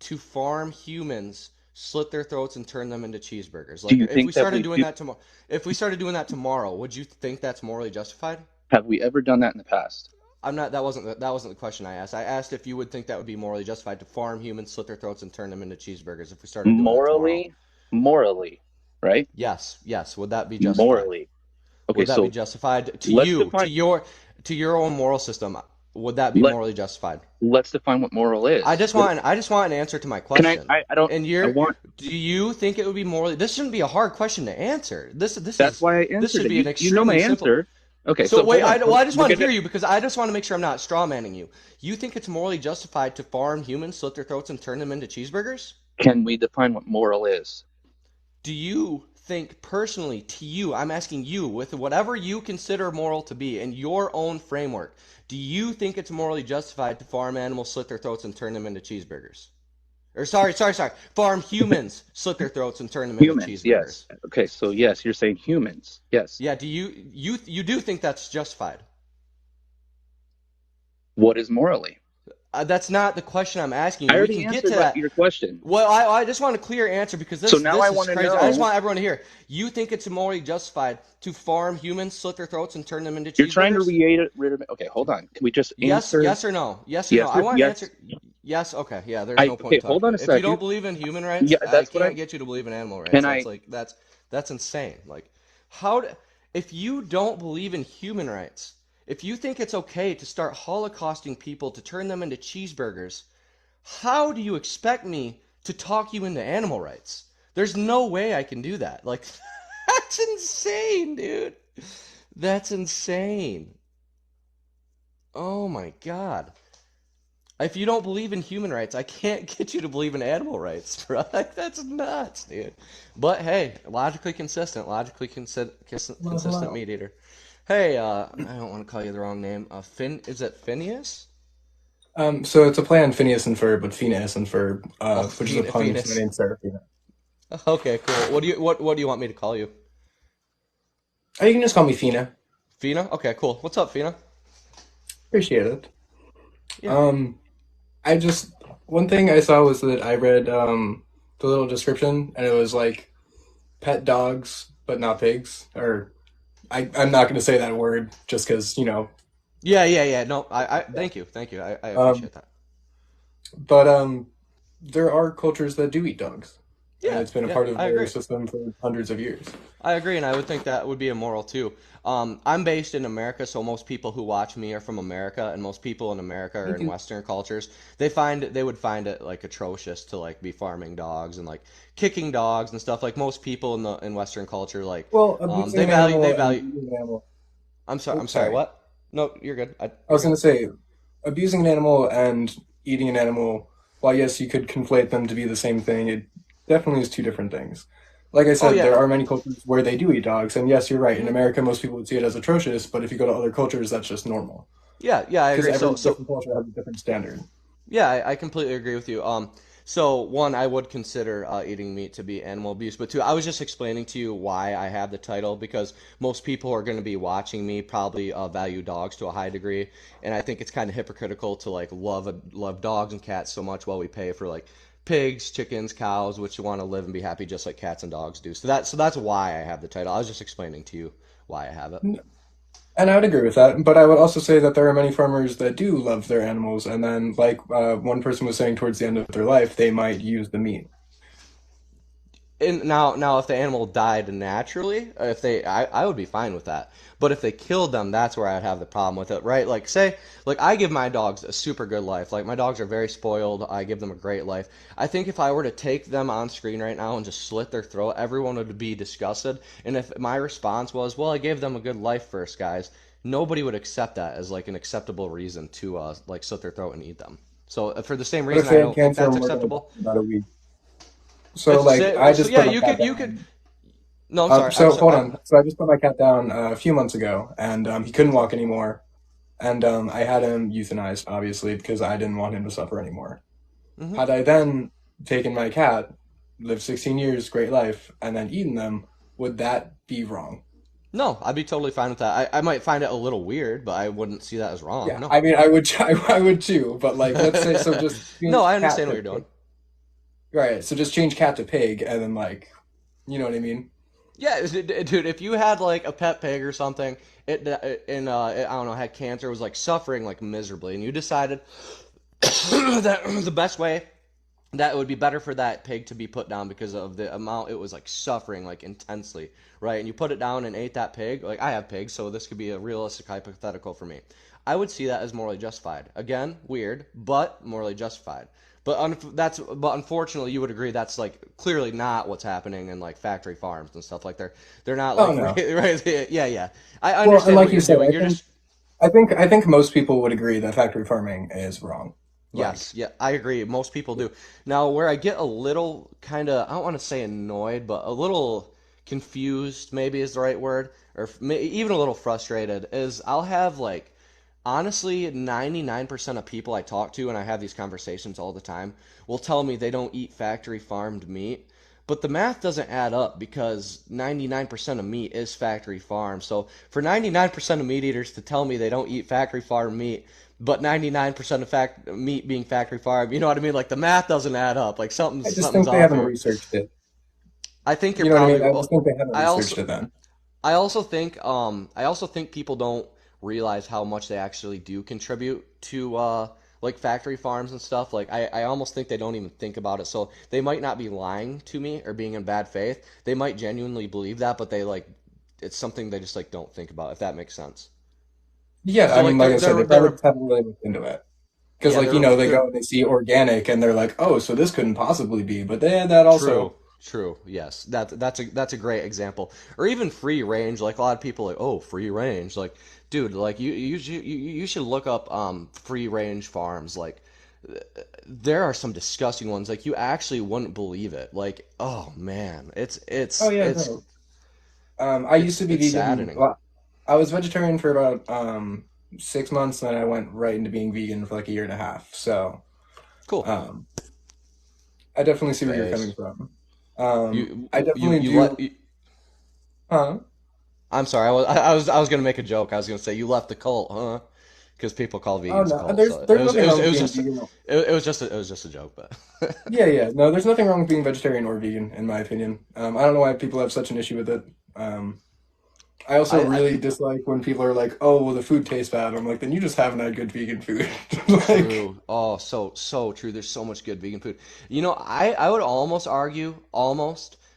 to farm humans, slit their throats, and turn them into cheeseburgers? Do Like, you if we think that started we doing do? that tomorrow, if we started doing that tomorrow, would you think that's morally justified? Have we ever done that in the past? I'm not. That wasn't the question I asked. I asked if you would think that would be morally justified to farm humans, slit their throats, and turn them into cheeseburgers if we started doing that tomorrow. Morally, morally, right? Yes, yes. Would that be justified? Morally. Okay, Would that be so justified to let's you, define to your own moral system? Would that be let morally justified? let's define what moral I is. just want I just want an answer to my Can I? question. I don't. And I you're want. do you think it would be morally? This shouldn't be a hard question to answer. That's why I This answered should it. be an You know my extremely simple. answer. Okay, So so wait, hold on. well, I just We're want to gonna. hear you because I just want to make sure I'm not straw manning you. You think it's morally justified to farm humans, slit their throats, and turn them into cheeseburgers? Can we define what moral is? Do you think personally to you, I'm asking you, with whatever you consider moral to be in your own framework, do you think it's morally justified to farm animals, slit their throats, and turn them into cheeseburgers? Or sorry. Farm humans, slit their throats, and turn them into Humans, yes. cheeseburgers. Okay, so yes, you're saying humans. Yes. Yeah, do you do think that's justified? What is morally? That's not the question I'm asking I you. We already can get to answered that. your question. Well, I just want a clear answer because So this now this I is want to crazy. I just know. want everyone to hear. You think it's morally justified to farm humans, slit their throats, and turn them into You're trying to cheeseburgers? rid of. Okay, hold on. Can we just Yes, answer? yes or no? Yes or no? I want an Yes. answer. Yes. Okay. Yeah. There's no point Okay, in hold on talking. a If you don't second. believe in human Yeah, rights, I that's what can't I. get you to believe in animal rights. Can That's I? like that's insane. Like how if you don't believe in human rights, if you think it's okay to start holocausting people to turn them into cheeseburgers, how do you expect me to talk you into animal rights? There's no way I can do that. Like, that's insane, dude. That's insane. Oh my God. If you don't believe in human rights, I can't get you to believe in animal rights, bro. Like, that's nuts, dude. But hey, consistent meat eater. Hey, I don't want to call you the wrong name. Is it Phineas? So it's a play on Phineas and Ferb with Phineas and Ferb, Oh, which is a pun to my Venus. name Seraphina. Okay, cool. What do you want me to call you? Oh, you can just call me Fina. Fina? Okay, cool. What's up, Fina? Appreciate it. Yeah. Um, I just one thing I saw was that I read the little description and it was like pet dogs but not pigs. Or I'm not going to say that word just because Yeah. No, I thank you. I Um, appreciate that. but there are cultures that do eat dogs. and Yeah, it's been a yeah, part of I their agree. system for hundreds of years. I agree, and I would think that would be immoral too. I'm based in America, so most people who watch me are from America, and most people in America are Thank in you. Western cultures. They would find it like atrocious to like be farming dogs and like kicking dogs and stuff. Like most people in Western culture, like Well, abusing they an value animal they and value. eating an animal. I'm Oops, sorry. sorry. What? No, you're good. I You're was going good. to say, abusing an animal and eating an animal, while yes, you could conflate them to be the same thing, it definitely is two different things. Like I Oh said, there yeah. are many cultures where they do eat dogs, and yes, you're right. In Mhm. America, most people would see it as atrocious, but if you go to other cultures, that's just normal. Yeah, yeah, I Because agree. every So different culture has a different standard. yeah, I completely agree with you. So one, I would consider eating meat to be animal abuse, but two, I was just explaining to you why I have the title because most people who are going to be watching me probably value dogs to a high degree, and I think it's kind of hypocritical to like love dogs and cats so much while we pay for like pigs, chickens, cows, which want to live and be happy just like cats and dogs do. So that's why I have the title. I was just explaining to you why I have it. And I would agree with that, but I would also say that there are many farmers that do love their animals, and then, like one person was saying, towards the end of their life, they might use the meat. And now, if the animal died naturally, if I would be fine with that. But if they killed them, that's where I'd have the problem with it, right? Like, say, like I give my dogs a super good life. Like my dogs are very spoiled. I give them a great life. I think if I were to take them on screen right now and just slit their throat, everyone would be disgusted. And if my response was, "Well, I gave them a good life first, guys," nobody would accept that as like an acceptable reason to like slit their throat and eat them. So for the same What if reason, I they had don't think cancer that's and were going to die acceptable. in about a week? So, If like, say, I so just yeah, put my you cat could. down. No, I'm sorry. I'm So sorry. hold on. So I just put my cat down a few months ago, and he couldn't walk anymore, and I had him euthanized, obviously, because I didn't want him to suffer anymore. Hmm. Had I then taken my cat, lived 16 years, great life, and then eaten them, would that be wrong? No, I'd be totally fine with that. I might find it a little weird, but I wouldn't see that as wrong. Yeah, No. I mean, I would, I would too, but like, let's say, so just No, change I cat understand what to you're doing. pig. Right, so just change cat to pig, and then like, you know what I mean? Yeah, dude, if you had like a pet pig or something, I don't know, had cancer, was like suffering like miserably, and you decided that the best way that it would be better for that pig to be put down because of the amount it was like suffering like intensely, right? And you put it down and ate that pig. Like I have pigs, so this could be a realistic hypothetical for me. I would see that as morally justified. Again, weird, but morally justified. But unfortunately, you would agree that's like clearly not what's happening in like factory farms and stuff like they're not Oh like no. right, yeah, yeah. I Well, and understand what like you you're said, doing. You're just I think most people would agree that factory farming is wrong. Like, Yes, yeah, I agree. Most people do. Now, where I get a little kind of, I don't want to say annoyed, but a little confused, maybe is the right word, or even a little frustrated, is I'll have like, honestly, 99% of people I talk to, and I have these conversations all the time, will tell me they don't eat factory farmed meat. But the math doesn't add up because 99% of meat is factory farmed. So for 99% of meat eaters to tell me they don't eat factory farmed meat, but 99% of meat being factory farmed, you know what I mean? Like the math doesn't add up. Like I just something's think they off haven't here. researched it. I think you're You know what I probably. mean? I just think they haven't I researched also it then. I also think people don't realize how much they actually do contribute to like factory farms and stuff. Like I almost think they don't even think about it. So they might not be lying to me or being in bad faith. They might genuinely believe that, but they like it's something they just like don't think about, if that makes sense. Yeah, So I mean, like like I said, they probably they're just haven't really looked into it. Because, yeah, like, they go and they see organic and they're like, oh, so this couldn't possibly be. But they had that true. also. True. Yes. That's a great example. Or even free range. Like a lot of people like, oh, free range. Like, dude, like you should look up free range farms. Like there are some disgusting ones. Like you actually wouldn't believe it. Like, oh man, Oh, yeah, no. I used to be it's vegan. saddening. Well, I was vegetarian for about 6 months, and then I went right into being vegan for like a year and a half. So Cool. um, I definitely see where you're coming Base. from. You I you definitely you do. let you, Huh? I'm sorry. I was gonna make a joke. I was gonna say you left the cult, huh? Because people call Oh vegans no, cults. So there's nothing wrong with being just vegan. it was just a joke, but Yeah, yeah. No, there's nothing wrong with being vegetarian or vegan, in my opinion. I don't know why people have such an issue with it. Um, I also I really dislike when people are like, "Oh, well, the food tastes bad." I'm like, then you just haven't had good vegan food. Like, True. Oh, so true. There's so much good vegan food. I would almost argue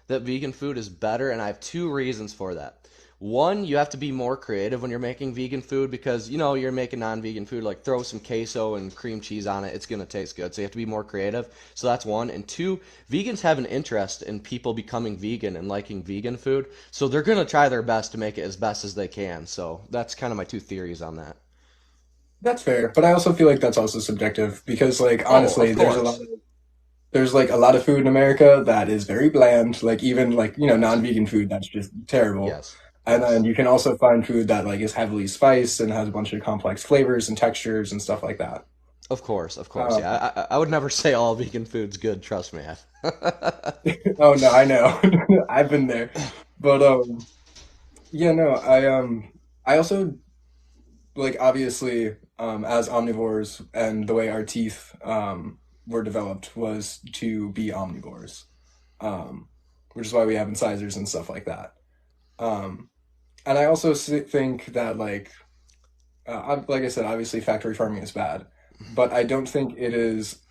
that vegan food is better, and I have two reasons for that. One, you have to be more creative when you're making vegan food because you're making non-vegan food, like throw some queso and cream cheese on it, it's gonna taste good. So you have to be more creative. So that's one. And two, vegans have an interest in people becoming vegan and liking vegan food, so they're gonna try their best to make it as best as they can. So that's kind of my two theories on that. that's fair, but I also feel like that's also subjective because, like, Oh, honestly, of course. there's like a lot of food in America that is very bland, like even like, Yes. non-vegan food that's just terrible. Yes. And then Yes. you can also find food that like is heavily spiced and has a bunch of complex flavors and textures and stuff like that. Of course, of course. Yeah, Um, I would never say all vegan food's good. Trust me. oh no, I know. I've been there. But yeah, no, I also like obviously as omnivores and the way our teeth were developed was to be omnivores. Um which is why we have incisors and stuff like that. Um and I also think that like I said, obviously factory farming is bad, but I don't think it is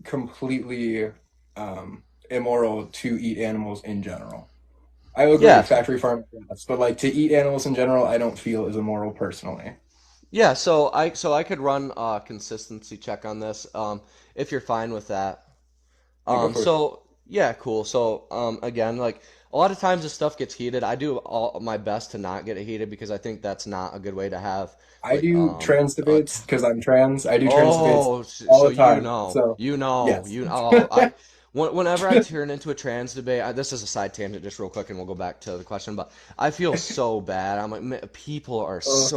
completely immoral to eat animals in general. I agree, Yeah, factory farming, yes, but like to eat animals in general, I don't feel is immoral personally. yeah. So I could run a consistency check on this. If you're fine with that. Yeah, go for it. So yeah, cool. So again, like a lot of times this stuff gets heated. I do all my best to not get it heated because I think that's not a good way to have I like do trans a debates because I'm trans. I do trans debates Oh, all so the time. So, yes. whenever I turn into a trans debate, this is a side tangent just real quick and we'll go back to the question, but I feel so bad. I'm like, people are Uh,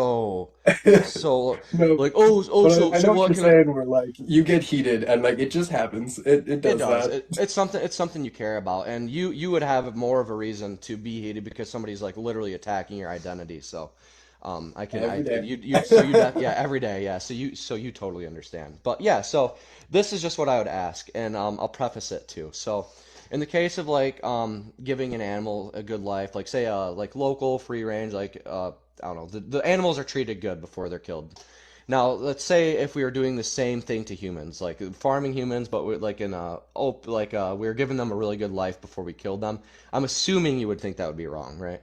so no, like, oh, but so I know what what you're can I? saying. Where like you get heated and like it just happens. It It does does. that It's something you care about, and you would have more of a reason to be hated because somebody's like literally attacking your identity. So, I can every day. yeah, every day, yeah. So you totally understand. But yeah, so this is just what I would ask, and I'll preface it too. So, in the case of like giving an animal a good life, like say like local free range, like I don't know, the animals are treated good before they're killed. Now, let's say if we were doing the same thing to humans, like farming humans, but we're like in a we were giving them a really good life before we killed them. I'm assuming you would think that would be wrong, right?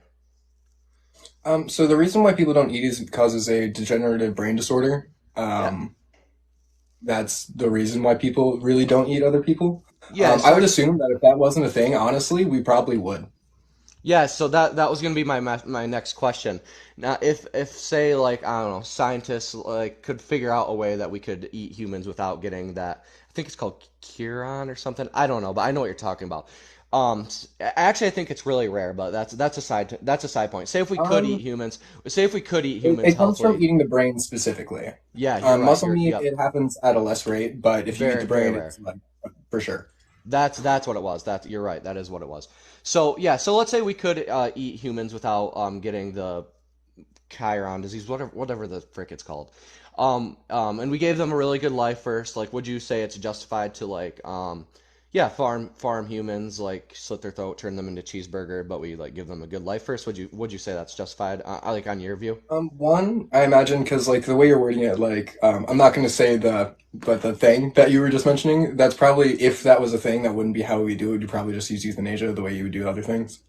So the reason why people don't eat is it causes a degenerative brain disorder. Yeah. That's the reason why people really don't eat other people. Yeah, I would so assume that if that wasn't a thing, honestly, we probably would. yeah, so that was gonna be my next question. Now, if say like I don't know, scientists like could figure out a way that we could eat humans without getting that, I think it's called Curon or something. I don't know, but I know what you're talking about. Actually, I think it's really rare, but that's a side point. Um, Say if we could eat humans it comes from healthily. eating the brain specifically. Yeah, you're right. Muscle You're meat, yep, it happens at a less rate, but if you eat very the very brain, rare. it's like for sure. That's what it was. That you're right. That is what it was. So yeah, so let's say we could eat humans without getting the Chiron disease, whatever the frick it's called. And we gave them a really good life first. Like, would you say it's justified to like, yeah, farm humans, like slit their throat, turn them into cheeseburger, but we like give them a good life first? Would you say that's justified? Like on your view? One, I imagine, because like the way you're wording it, like I'm not going to say but the thing that you were just mentioning, that's probably if that was a thing, that wouldn't be how we do it. You'd probably just use euthanasia the way you would do other things.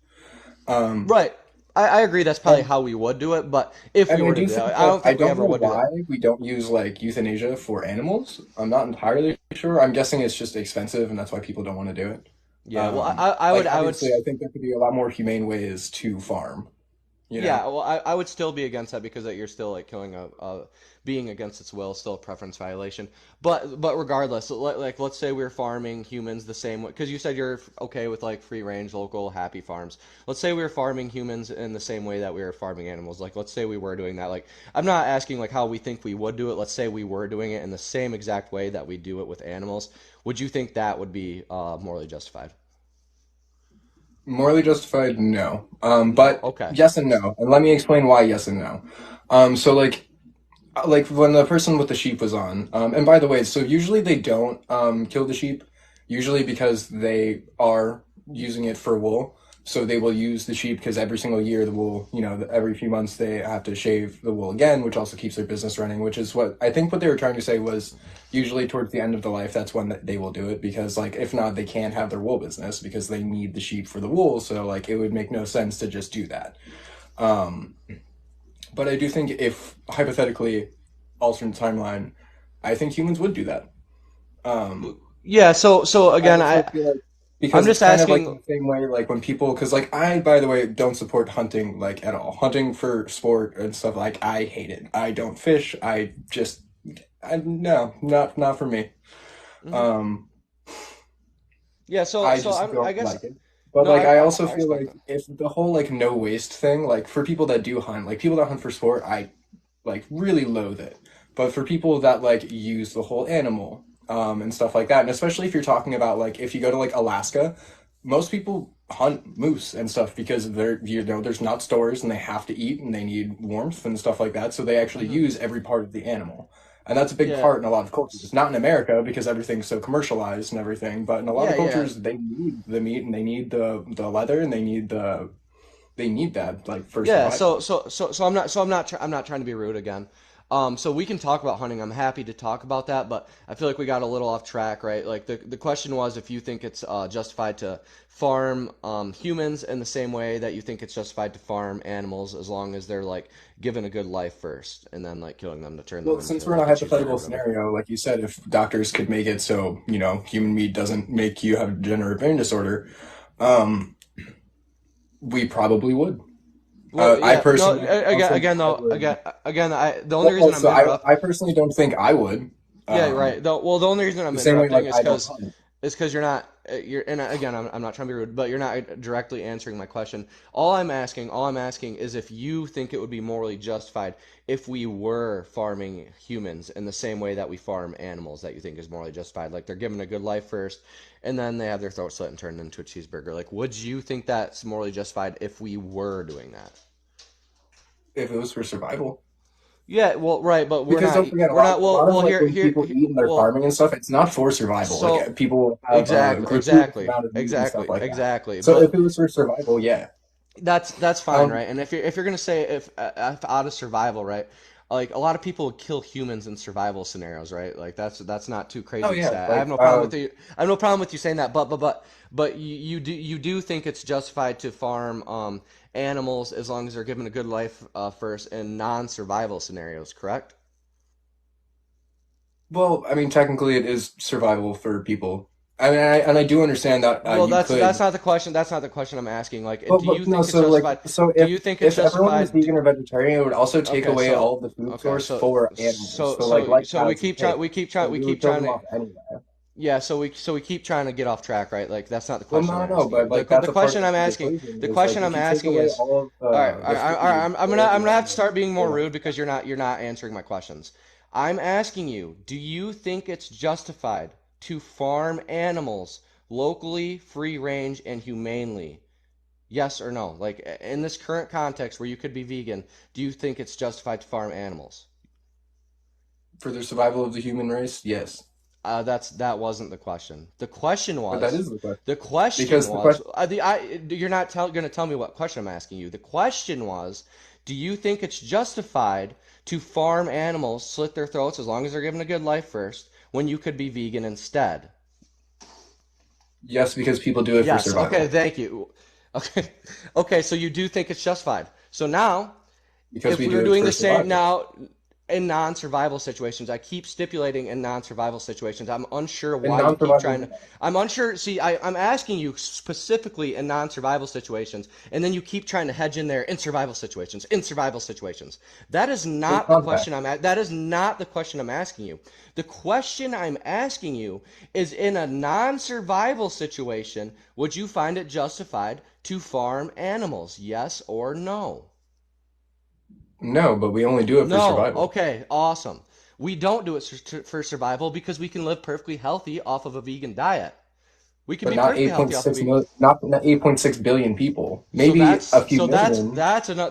Um, Right. I agree. That's probably and how we would do it, but if we and I were to do do it, think I that don't I think we don't ever know would do why that. we don't use like euthanasia for animals. I'm not entirely sure. I'm guessing it's just expensive, and that's why people don't want to do it. Yeah. Well, Like obviously, I think there could be a lot more humane ways to farm. You know. Yeah, well, I would still be against that because that you're still like killing a being against its will, still a preference violation. But regardless, like let's say we're farming humans the same way because you said you're okay with like free range, local, happy farms. Let's say we were farming humans in the same way that we were farming animals. Like let's say we were doing that. Like I'm not asking like how we think we would do it. Let's say we were doing it in the same exact way that we do it with animals. Would you think that would be morally justified? Morally justified, no. No. But Okay. yes and no. And let me explain why yes and no. So like when the person with the sheep was on, and by the way, so usually they don't kill the sheep, usually because they are using it for wool. so they will use the sheep because every single year the wool, every few months they have to shave the wool again, which also keeps their business running, which is what I think what they were trying to say was usually towards the end of the life, that's when they will do it because like if not, they can't have their wool business because they need the sheep for the wool. So like it would make no sense to just do that. Um, but I do think if hypothetically alternate timeline, I think humans would do that. Um, Yeah, so I again, also feel like I'm because it's just kind of like the asking. same way like when people because like I by the way don't support hunting like at all. Hunting for sport and stuff like I hate it. I don't fish. No, not for me. Mhm. Um Yeah, so I so just I don't guess like it. But no, like I also I feel respect like that. if the whole like no waste thing, like for people that do hunt, like people that hunt for sport, I like really loathe it. But for people that like use the whole animal, and stuff like that, and especially if you're talking about like if you go to like Alaska, most people hunt moose and stuff because there's not stores and they have to eat and they need warmth and stuff like that, so they actually Hmm. use every part of the animal. And that's a big Yeah, part in a lot of cultures. It's not in America because everything's so commercialized and everything, but in a lot yeah, of yeah. cultures they need the meat and they need the leather and they need that like for Yeah, survival. I'm not trying to be rude again. So we can talk about hunting. I'm happy to talk about that, but I feel like we got a little off track, right? Like the question was if you think it's justified to farm humans in the same way that you think it's justified to farm animals, as long as they're like given a good life first, and then like killing them to turn them Well, since into we're in a like a cheeseburger hypothetical or whatever. scenario, like you said, if doctors could make it so, human meat doesn't make you have degenerative brain disorder, um, we probably would. Well, I yeah, no. personally don't think Again, I though, would. again, the only Well, reason I'm also, interrupt. I personally don't think I would. Yeah, right. Well, the only reason I'm The same way, interrupting like, is I don't because hunt. you're not and again I'm not trying to be rude, but you're not directly answering my question. All I'm asking is if you think it would be morally justified if we were farming humans in the same way that we farm animals that you think is morally justified, like they're given a good life first and then they have their throat slit and turned into a cheeseburger. Like, would you think that's morally justified if we were doing that? If it was for survival. Yeah, well, right, but Because don't forget, a well, lot of like when here, people eat and they're well, farming and stuff, it's not for survival. Like so people have a exactly, gratuitous amount of meat and stuff like that. exactly. So But if it was for survival, yeah. that's fine, Um, right? And if you're gonna say if out of survival, right? Like a lot of people would kill humans in survival scenarios, right? Like that's not too oh crazy to yeah, say. I have like no problem with you. I have no problem with you saying that. But you do think it's justified to farm animals as long as they're given a good life first in non-survival scenarios, correct? well, I mean, technically, it is survival for people. I mean, I do understand that Well, you that's could, not the question. That's not the question I'm asking. Like, but no. So like, so Do you think it's if everyone was justified? vegan or vegetarian, it would also take Okay, away so all of the food okay, source for animals. So like cows and pigs. So we we would keep kill trying them to off anyway. yeah, so we keep trying to get off track, right? Like that's not the Well, question I'm no, no, asking you. but like that's The a part question of I'm the asking equation the is like question if I'm you take asking away is all of all the right, food for I'm the gonna have to animals, start being more yeah. rude because you're not answering my questions. I'm asking you, do you think it's justified to farm animals locally, free range, and humanely? Yes or no? Like in this current context where you could be vegan, do you think it's justified to farm animals? For the survival of the human race, yes. That wasn't the question. But that is the question. The question Because the was, question, you're not going to tell me what question I'm asking you. The question was, do you think it's justified to farm animals, slit their throats as long as they're given a good life first, when you could be vegan instead? yes, because people do it for Yes. Okay. survival. Thank you. Okay. Okay. So you do think it's justified. So now Because if we we were do it doing for the same survival. now in non-survival situations, I keep stipulating in non-survival situations. I'm unsure In why you keep non-survival, trying to. yeah. I'm unsure. See, I'm asking you specifically in non-survival situations, and then you keep trying to hedge in there in survival situations. In survival situations, that is In not the question context. That is not the question I'm asking you. The question I'm asking you is in a non-survival situation, would you find it justified to farm animals? Yes or no? No, but we only do it for No. survival. Okay, awesome. We don't do it for survival because we can live perfectly healthy off of a vegan diet. We could but be not perfectly healthy off of 8.6 vegan. million, not 8.6 billion people. So Maybe a few that's million.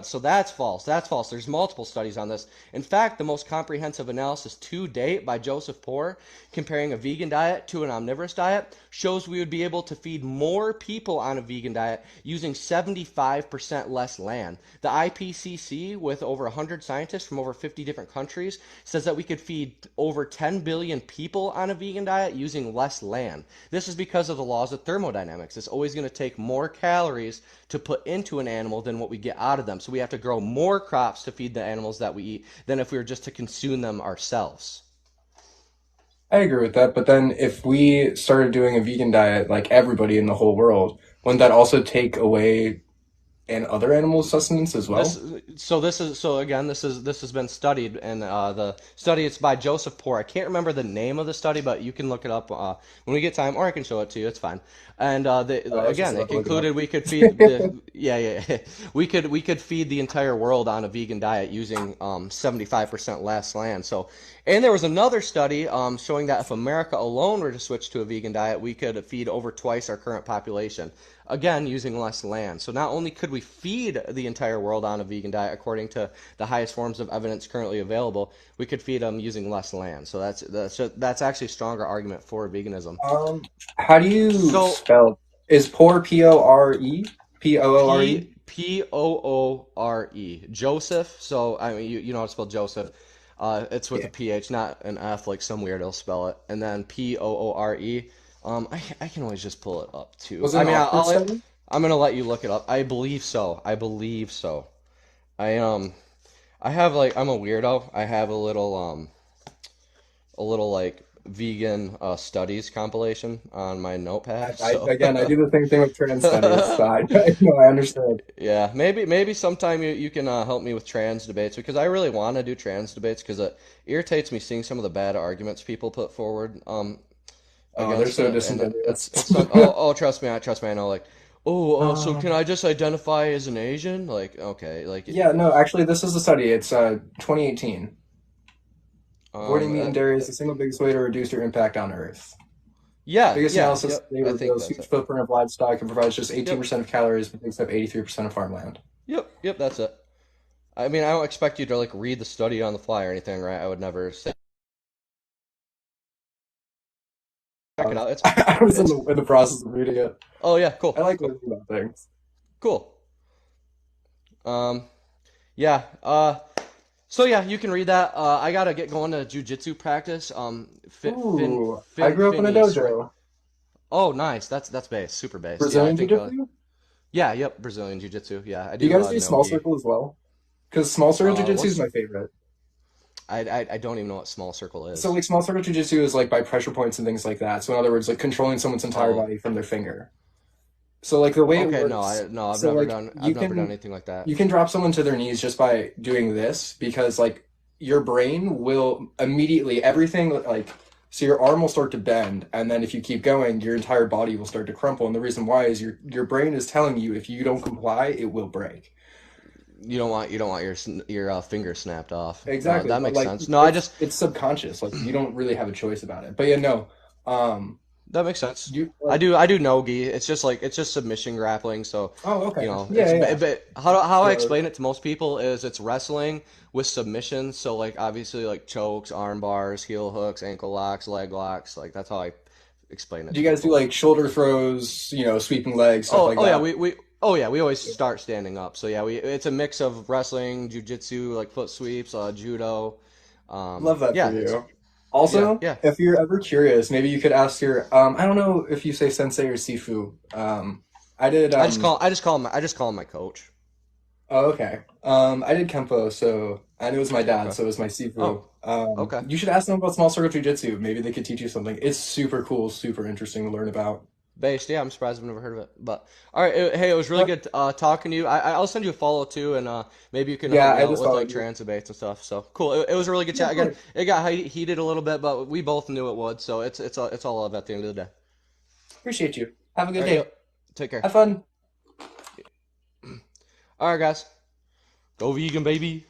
so that's false. That's false. There's multiple studies on this. In fact, the most comprehensive analysis to date by Joseph Poore comparing a vegan diet to an omnivorous diet shows we would be able to feed more people on a vegan diet using 75% less land. The IPCC, with over 100 scientists from over 50 different countries, says that we could feed over 10 billion people on a vegan diet using less land. This is because of the laws of thermodynamics. It's always going to take more calories to put into an animal than what we get out of them. So we have to grow more crops to feed the animals that we eat than if we were just to consume them ourselves. I agree with that, but then if we started doing a vegan diet like everybody in the whole world, wouldn't that also take away and other animals' sustenance as This well? this is so again this has been studied, and the study, it's by Joseph Poore. I can't remember the name of the study, but you can look it up when we get time, or I can show it to you. It's fine. And I was just again, it about to look it up. concluded we could feed the yeah we could feed the entire world on a vegan diet using 75% less land. So, and there was another study showing that if America alone were to switch to a vegan diet, we could feed over twice our current population. Again, using less land. So not only could we feed the entire world on a vegan diet, according to the highest forms of evidence currently available, we could feed them using less land. So that's actually a stronger argument for veganism. How do you So spell? Is poor Pore? Poore? Poore, Joseph. So I mean, you know how to spell Joseph. It's with Yeah. a PH, not an F like some weirdo spell it. And then Poore. I can always just pull it up too. Was it I an mean, Oxford study? I'm gonna let you look it up. I believe so. I believe so. I I have like I'm a weirdo. I have a little like vegan studies compilation on my notepad. So Again, I do the same thing with trans studies, so I know I understand. yeah, maybe sometime you can help me with trans debates, because I really want to do trans debates because it irritates me seeing some of the bad arguments people put forward Oh, they're against so it, and it's disingenuous. some trust me, I know, like, so can Um, I just identify as an Asian? Like, okay, like yeah, no, actually, this is a study. It's 2018. um Avoiding meat uh, and dairy is the single biggest way to reduce your impact on Earth. Biggest analysis yep, they I think reveals that's huge it. footprint of livestock and provides just Yep, 18% of calories, but takes up 83% of farmland. yep, that's it. I mean, I don't expect you to like read the study on the fly or anything, right? I would never say check it out. I was It's in the process of reading it. Oh yeah, I cool, like cool, learning about things. cool. Um, yeah. So yeah, you can read that. I gotta get going to jujitsu practice. Ooh, I grew up in a Finney Sweat. dojo. Oh, nice. That's base, super base. Yeah, I Brazilian think. Jiu-Jitsu? Yeah, yep. Brazilian jiu-jitsu. Yeah, I Do you do guys do small no-gi. circle as well? Because small circle jiu-jitsu is What's my favorite. I don't even know what small circle So is. like small circle jiu-jitsu is like by pressure points and things like that. So in other words, like controlling someone's entire Oh, body from their finger. So like the way it okay. works, No, so like I've never done anything like that. you can drop someone to their knees just by doing this because like your brain will immediately everything like so your arm will start to bend and then if you keep going, your entire body will start to crumple. And the reason why is your brain is telling you if you don't comply, it will break. You don't want your finger snapped off. No, Exactly. that But makes like sense. No, I just it's subconscious. Like you don't really have a choice about it. But yeah, no. that makes sense. You like I do no-gi. It's just submission grappling. So, oh you okay. know, Yeah, yeah. Yeah. but how I So explain it to most people is it's wrestling with submission. So like obviously like chokes, arm bars, heel hooks, ankle locks, leg locks. Like that's how I explain it do to you guys do people. like shoulder throws, sweeping legs, stuff like Oh yeah, that? we always start standing up. So yeah, we it's a mix of wrestling, jujitsu, like foot sweeps, judo. Love that for Yeah, it's you. Also, yeah. if you're ever curious, maybe you could ask your I don't know if you say sensei or sifu. I did I just call him my coach. oh okay. I did Kempo, so and it was my dad, Okay. so it was my sifu. Oh, okay. You should ask them about small circle jiu-jitsu. Maybe they could teach you something. It's super cool, super interesting to learn about. Based, yeah, I'm surprised I've never heard of it. But all right, hey, it was really But good talking to you. I'll send you a follow too, and maybe you can help yeah, me I out just with like followed you. trans debates and stuff. So cool. It was a really good Yeah, chat of again. course. It got heated a little bit, but we both knew it would. So it's all love at the end of the day. Appreciate you. Have a All good right, day. yep. Take care. Have fun. All right, guys, go vegan, baby.